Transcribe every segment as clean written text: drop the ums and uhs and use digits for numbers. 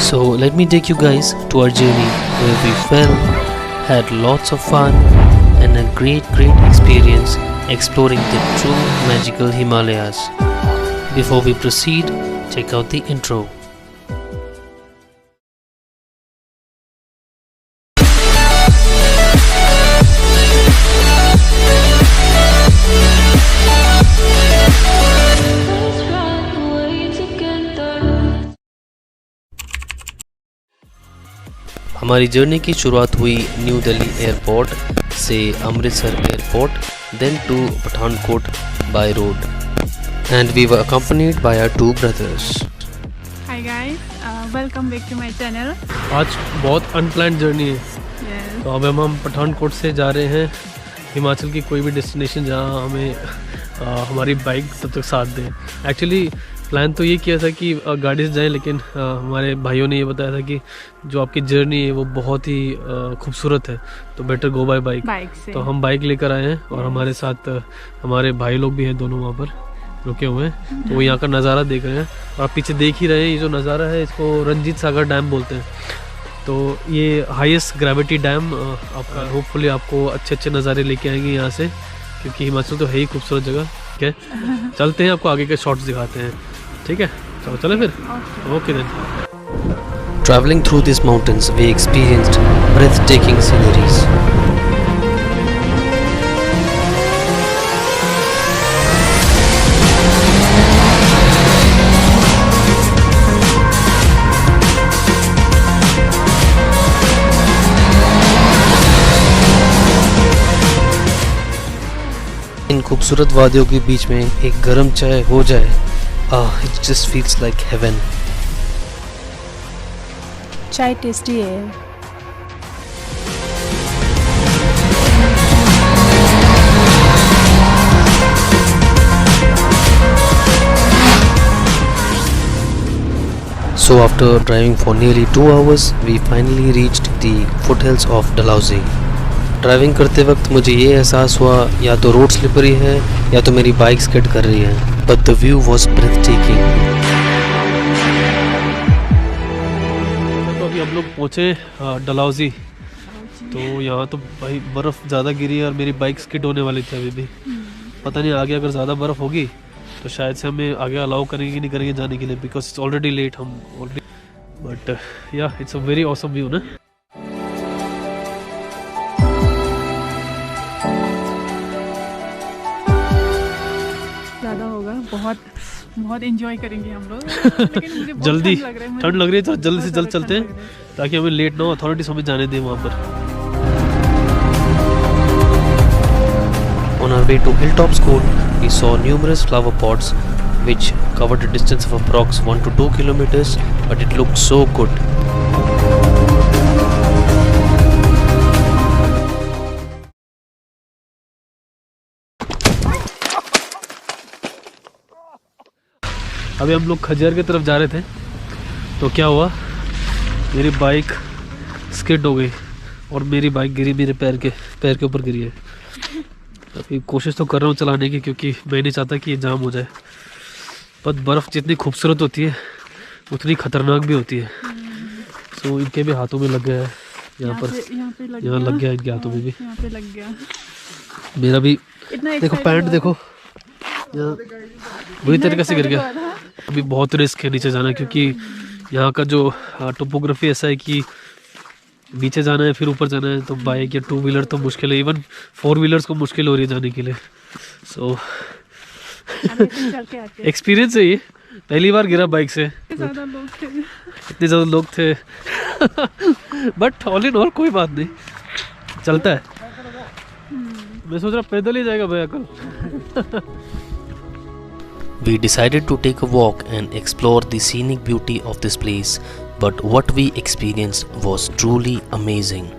So let me take you guys to our journey where we fell, had lots of fun and a great experience exploring the true magical Himalayas. Before we proceed, check out the intro. हमारी journey की शुरुआत हुई New Delhi airport से Amritsar airport, then to Pathankot by road, and we were accompanied by our two brothers. Hi guys, welcome back to my channel. आज बहुत unplanned journey है. तो अब हम पठानकोट से जा रहे हैं हिमाचल की कोई भी डेस्टिनेशन जहाँ हमें हमारी बाइक तब तक साथ दे. एक्चुअली प्लान तो ये किया था कि गाड़ी से जाएं, लेकिन हमारे भाइयों ने ये बताया था कि जो आपकी जर्नी है वो बहुत ही खूबसूरत है, तो बेटर गो बाय बाइक. तो हम बाइक लेकर आए हैं और हमारे साथ हमारे भाई लोग भी हैं, दोनों वहाँ पर रुके हुए हैं. तो वो यहाँ का नज़ारा देख रहे हैं और आप पीछे देख ही रहे हैं. ये जो नज़ारा है इसको रंजीत सागर डैम बोलते हैं. तो ये हाईएस्ट ग्रेविटी डैम आपका होपफुली आपको अच्छे नज़ारे लेके आएंगे यहाँ से, क्योंकि हिमाचल तो है ही खूबसूरत जगह. ठीक है, चलते हैं, आपको आगे के शॉट्स दिखाते हैं. ठीक है, चलो चले फिर. Okay then. Traveling through these mountains, we experienced breathtaking sceneries. इन खूबसूरत वादियों के बीच में एक गर्म चाय हो जाए, it just feels like heaven. चाय टेस्टी है. So after driving for nearly 2 hours, we finally reached the foothills of Dalhousie. Driving करते वक्त मुझे ये एहसास हुआ या तो रोड स्लिपरी है या तो मेरी बाइक स्किड कर रही है. But the view was ब्रेथटेकिंग. तो अभी हम लोग पहुँचे डलहौजी. तो यहाँ तो भाई बर्फ़ ज़्यादा गिरी है और मेरी बाइक स्किड होने वाली थी. अभी भी पता नहीं आगे अगर ज़्यादा बर्फ़ होगी तो शायद से हमें आगे अलाउ करेंगे कि नहीं करेंगे जाने के लिए, बिकॉज इट्स ऑलरेडी लेट. हम ऑलरेडी, बट या it's a very awesome view ना. ज़्यादा होगा, बहुत एंजॉय करेंगे हम लोग. लेकिन मुझे जल्दी ठंड लग रही है, तो जल्दी से जल्द चलते हैं ताकि हमें लेट ना हो. अथॉरिटीज हमें जाने दें वहाँ पर. On our way to Hilltop School, we saw numerous flower pots which covered a distance of approx 1 to 2 kilometers, but it looked so good. अभी हम लोग खजर की तरफ जा रहे थे तो क्या हुआ, मेरी बाइक स्किड हो गई और मेरी बाइक गिरी, मेरे पैर के ऊपर गिरी है. अभी कोशिश तो कर रहा हूँ चलाने की, क्योंकि मैं नहीं चाहता कि ये जाम हो जाए. पर बर्फ़ जितनी खूबसूरत होती है उतनी ख़तरनाक भी होती है. सो इनके भी हाथों में लग गया है. यहाँ लग गया इनके हाथों में भी. यहाँ पे लग गया. मेरा भी देखो, पैंट देखो, वही तरीके से गिर गया. अभी बहुत रिस्क है नीचे जाना, क्योंकि यहाँ का जो टोपोग्राफी ऐसा है कि नीचे जाना है फिर ऊपर जाना है. तो बाइक या 2 व्हीलर तो मुश्किल है, इवन 4 व्हीलर्स को मुश्किल हो रही है जाने के लिए. सो एक्सपीरियंस है ये, पहली बार गिरा बाइक से. इतने ज़्यादा लोग थे बट ऑल इन ऑल कोई बात नहीं, चलता है. मैं सोच रहा पैदल ही जाएगा भैया कल. We decided to take a walk and explore the scenic beauty of this place, but what we experienced was truly amazing.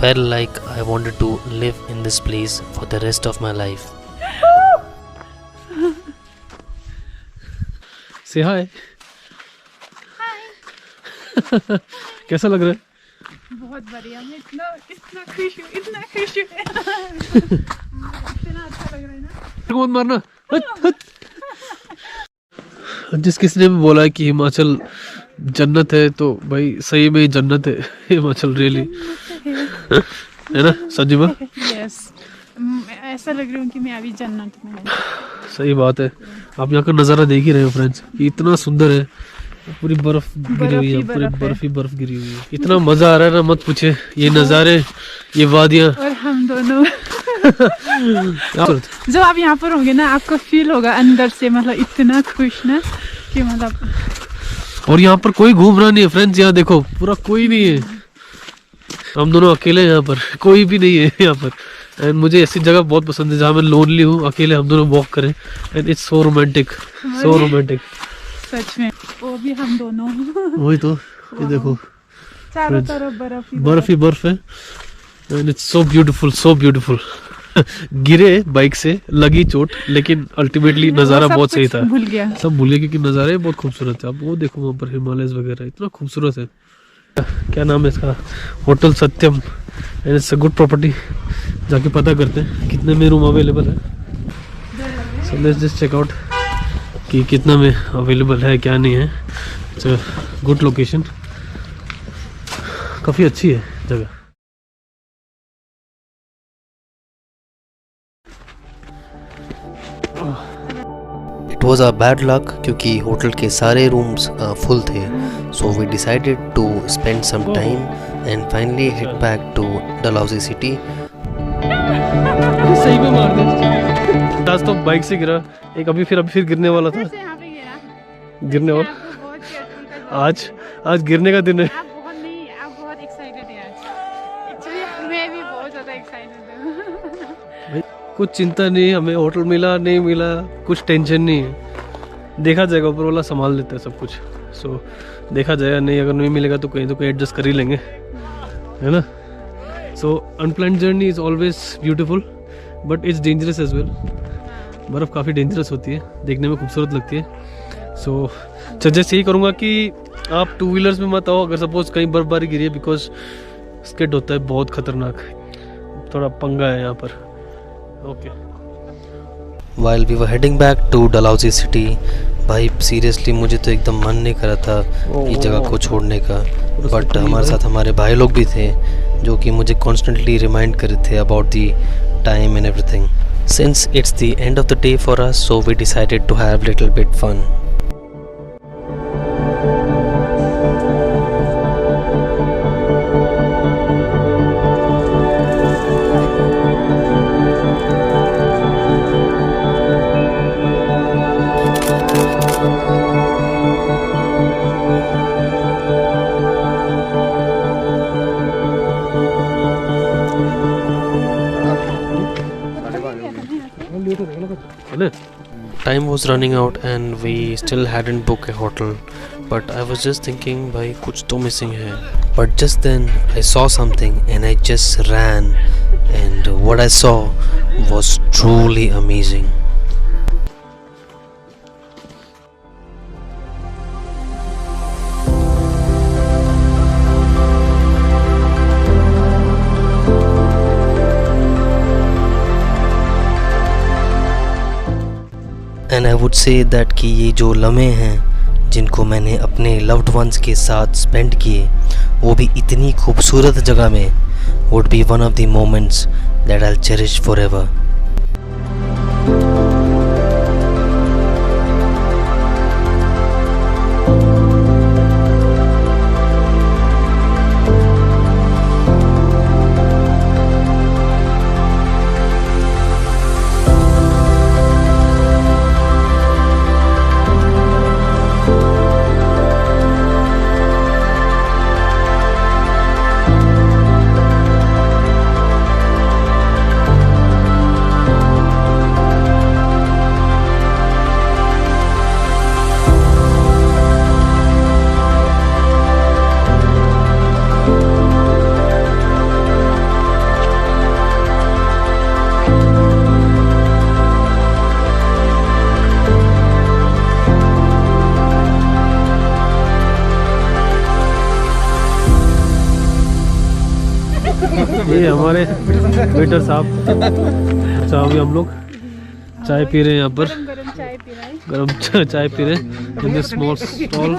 felt like I wanted to live in this place for the rest of my life. Say hi. कैसा लग रहा है? बहुत बढ़िया, मैं इतना खुश हूँ, इतना खुश हूँ। इतना अच्छा लग रहा है ना। मत मारना। हट, हट। जिस किसी ने भी बोला है कि हिमाचल जन्नत है, तो भाई सही में ही जन्नत है हिमाचल, रियली है ना संजीवा? यस, ऐसा लग रहा हूँ कि मैं अभी जन्नत में हूँ। सही बात है। आप यहाँ का नज़ारा देख ही रहे हो फ्रेंड्स, इतना सुंदर है। पूरी बर्फ गिरी हुई है, पूरी बर्फ ही बर्फ गिरी हुई है। इतना मजा आ रहा है ना, मत पूछे। ये नज़ारे, ये वादियाँ, और हम दोनों जब आप यहाँ पर होंगे ना, आपको फील होगा अंदर से, मतलब इतना खुश ना कि मतलब। और यहाँ पर कोई घूम रहा नहीं है फ्रेंड्स, यहाँ देखो पूरा कोई नहीं है, हम दोनों अकेले हैं यहाँ पर, कोई भी नहीं है यहाँ पर। एंड मुझे ऐसी जगह बहुत पसंद है जहाँ मैं लोनली हूँ, अकेले हम दोनों वॉक करें, and it's so romantic, so romantic. सच में, वो भी हम दोनों। वही तो, ये देखो चारों तरफ बर्फ ही बर्फ है, and it's so beautiful, so beautiful. गिरे बाइक से, लगी चोट, लेकिन अल्टीमेटली नज़ारा बहुत सही था। भूल गया, सब भूल गया, क्योंकि नज़ारे बहुत खूबसूरत है। आप वो देखो वहाँ पर हिमालय वगैरह, इतना खूबसूरत है। क्या नाम है इसका? Hotel Satyam, and it's a good property. जाके पता करते हैं कितने में रूम अवेलेबल है। So let's just check out कि कितना में अवेलेबल है, क्या नहीं है। इट्स अ गुड लोकेशन, काफ़ी अच्छी है जगह। It was our bad luck क्योंकि होटल के सारे रूम्स फुल थे, so we decided to spend some time and finally head back to Dalhousie city. सही में मार दे। आज तो बाइक से गिरा, एक अभी फिर गिरने वाला था, यहाँ पे गिरा। गिरने वाला। आज गिरने का दिन है। आप बहुत एक्साइटेड हैं आज। एक्चुअली मैं भी बहुत ज़्यादा एक्साइटेड हूँ। कुछ चिंता नहीं, हमें होटल मिला नहीं मिला कुछ टेंशन नहीं है, देखा जाएगा, ऊपर वाला संभाल लेता है सब कुछ। सो देखा जाएगा, नहीं अगर नहीं मिलेगा तो कहीं एडजस्ट कर ही लेंगे, है ना। So unplanned journey is always beautiful but it's dangerous as well. बर्फ़ काफ़ी डेंजरस होती है, देखने में खूबसूरत लगती है। सो सजेस्ट यही करूँगा कि आप टू व्हीलर्स में मत आओ अगर सपोज कहीं बर्फबारी गिरी है, बिकॉज स्किड होता है बहुत खतरनाक, थोड़ा पंगा है यहाँ पर। Okay. While we were heading back to Dalhousie city, भाई सीरियसली मुझे तो एकदम मन नहीं कर रहा था ये जगह को छोड़ने का, बट हमारे साथ हमारे भाई लोग भी थे जो कि मुझे कॉन्स्टेंटली रिमाइंड कर रहे थे about the time and everything. Since it's the end of the day for us, so we decided to have little bit fun. Time was running out and we still hadn't booked a hotel, but I was just thinking भाई कुछ तो missing है। But just then I saw something and I just ran, and what I saw was truly amazing. And I would say that कि ये जो लम्हे हैं जिनको मैंने अपने loved ones के साथ spend किए, वो भी इतनी खूबसूरत जगह में, would be one of the moments that I'll cherish forever. ये हमारे वेटर साहब। अच्छा अभी हम लोग चाय पी रहे हैं यहाँ पर, गरम चाय पी रहा है। गरम चाय पी रहे हैं इन दिस स्मॉल स्टॉल।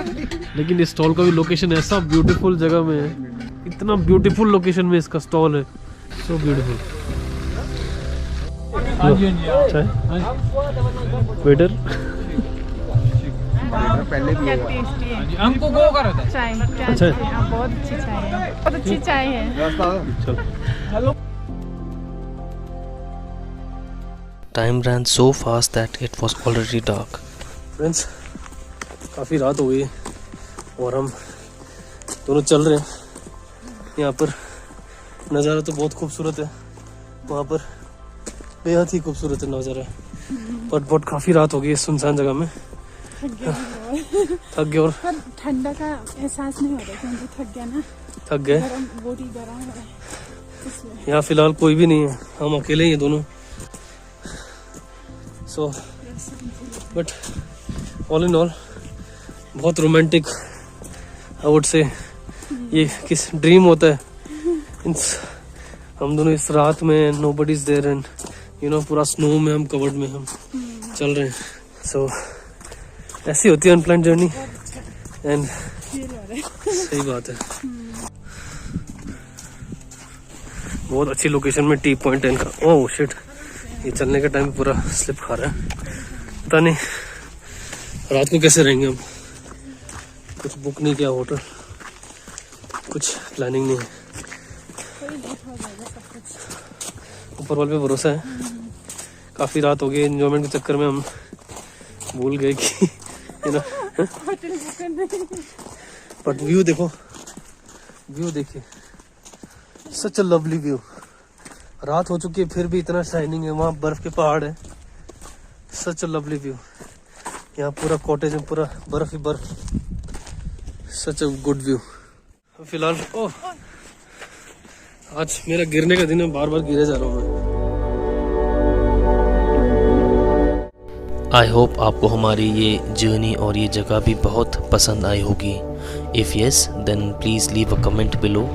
लेकिन इस स्टॉल का भी लोकेशन ऐसा ब्यूटीफुल जगह में है, इतना ब्यूटीफुल लोकेशन में इसका स्टॉल है, सो ब्यूटीफुल। चाय वेटर क्या टेस्टी है। हमको गो करो था। चाय क्या अच्छा। अच्छी है। हाँ, बहुत अच्छी चाय है, बहुत अच्छी चाय है। चलो। Time ran so fast that it was already dark. Friends काफ़ी रात हो गई है और हम दोनों चल रहे हैं। यहाँ पर नज़ारा तो बहुत खूबसूरत है, वहाँ पर बेहद ही खूबसूरत है नज़ारा, बट बहुत काफ़ी रात हो गई है सुनसान जगह में। थक गए और ठंडा का एहसास नहीं हो रहा क्योंकि थक गया ना, थक गए। गरम बॉडी गरम हो रहा है इसलिए। यहाँ फ़िलहाल कोई भी नहीं है, हम अकेले ही हैं दोनों। So but all in all बहुत रोमांटिक आई वुड से, ये किस ड्रीम होता है। हम दोनों इस रात में nobody is there and you know पूरा स्नो में हम कवर्ड में हम चल रहे हैं। सो ऐसी होती है अनप्लान्ड जर्नी एंड सही बात है। बहुत अच्छी लोकेशन में टी पॉइंट है इनका। ओह शिट, ये चलने का टाइम पूरा स्लिप खा रहा है, पता नहीं रात को कैसे रहेंगे हम। कुछ बुक नहीं किया होटल, कुछ प्लानिंग नहीं है, ऊपर वाले पे भरोसा है। काफ़ी रात हो गई, एंजॉयमेंट के चक्कर में हम भूल गए कि यू नो। बट व्यू देखो, व्यू देखिए, सच अ लवली व्यू। रात हो चुकी है फिर भी इतना शाइनिंग है, वहाँ बर्फ के पहाड़ है, सच अ लवली व्यू। यहाँ पूरा कॉटेज में पूरा बर्फ ही बर्फ, सच अ गुड व्यू। फिलहाल ओह आज मेरा गिरने का दिन है, बार बार गिरे जा रहा हूँ मैं। आई होप आपको हमारी ये जर्नी और ये जगह भी बहुत पसंद आई होगी। If yes then please leave a comment below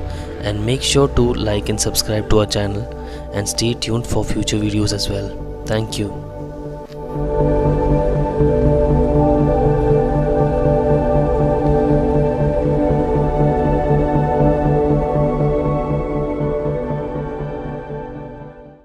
and make sure to like and subscribe to our channel and stay tuned for future videos as well. Thank you.